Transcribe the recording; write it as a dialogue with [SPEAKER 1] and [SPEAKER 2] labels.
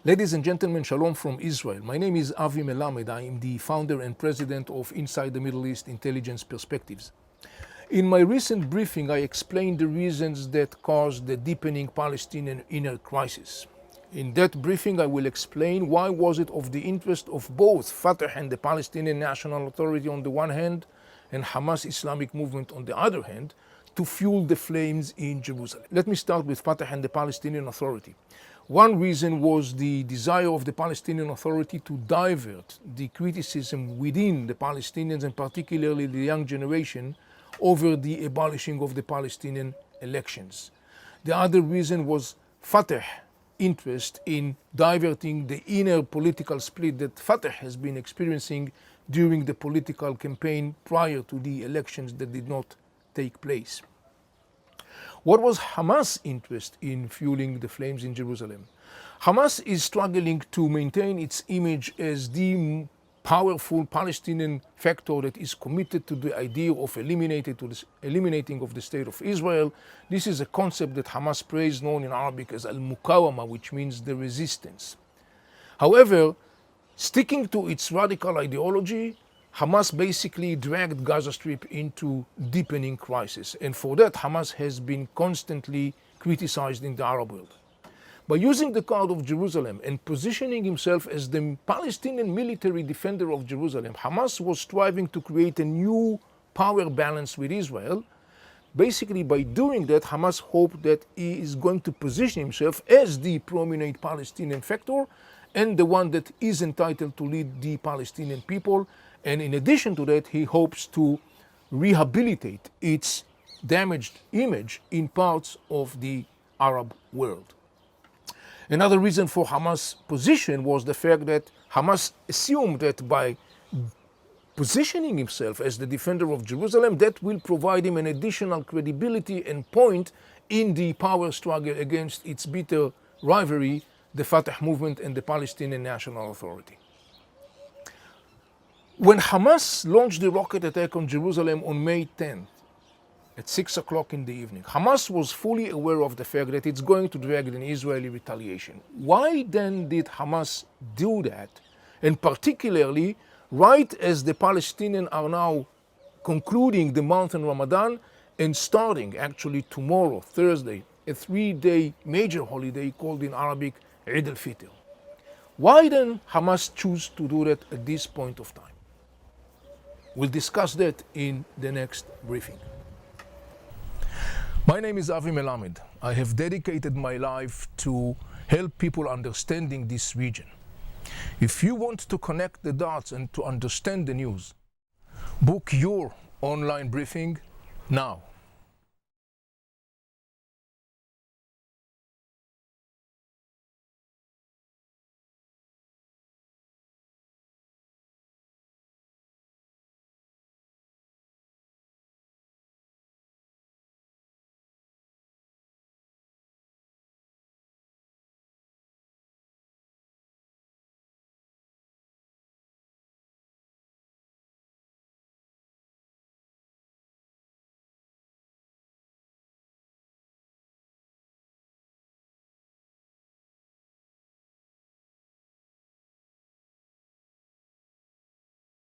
[SPEAKER 1] Ladies and gentlemen, shalom from Israel. My name is Avi Melamed. I am the founder and president of Inside the Middle East Intelligence Perspectives. In my recent briefing, I explained the reasons that caused the deepening Palestinian inner crisis. In that briefing, I will explain why was it of the interest of both Fatah and the Palestinian National Authority on the one hand, and Hamas Islamic Movement on the other hand, to fuel the flames in Jerusalem. Let me start with Fatah and the Palestinian Authority. One reason was the desire of the Palestinian Authority to divert the criticism within the Palestinians, and particularly the young generation, over the abolishing of the Palestinian elections. The other reason was Fatah's interest in diverting the inner political split that Fatah has been experiencing during the political campaign prior to the elections that did not take place. What was Hamas' interest in fueling the flames in Jerusalem? Hamas is struggling to maintain its image as the powerful Palestinian factor that is committed to the idea of eliminating of the state of Israel. This is a concept that Hamas praised, known in Arabic as al-mukawama, which means the resistance. However, sticking to its radical ideology, Hamas basically dragged Gaza Strip into deepening crisis, and for that Hamas has been constantly criticized in the Arab world. By using the card of Jerusalem and positioning himself as the Palestinian military defender of Jerusalem, Hamas was striving to create a new power balance with Israel. Basically, by doing that, Hamas hoped that he is going to position himself as the prominent Palestinian factor and the one that is entitled to lead the Palestinian people. And in addition to that, he hopes to rehabilitate its damaged image in parts of the Arab world. Another reason for Hamas' position was the fact that Hamas assumed that by positioning himself as the defender of Jerusalem, that will provide him an additional credibility and point in the power struggle against its bitter rivalry, the Fatah movement and the Palestinian National Authority. When Hamas launched the rocket attack on Jerusalem on May 10th, at 6 o'clock in the evening, Hamas was fully aware of the fact that it's going to drag an Israeli retaliation. Why then did Hamas do that? And particularly, right as the Palestinians are now concluding the month in Ramadan and starting actually tomorrow, Thursday, a 3-day major holiday called in Arabic Eid al-Fitr. Why then Hamas choose to do that at this point of time? We'll discuss that in the next briefing. My name is Avi Melamed. I have dedicated my life to help people understanding this region. If you want to connect the dots and to understand the news, book your online briefing now.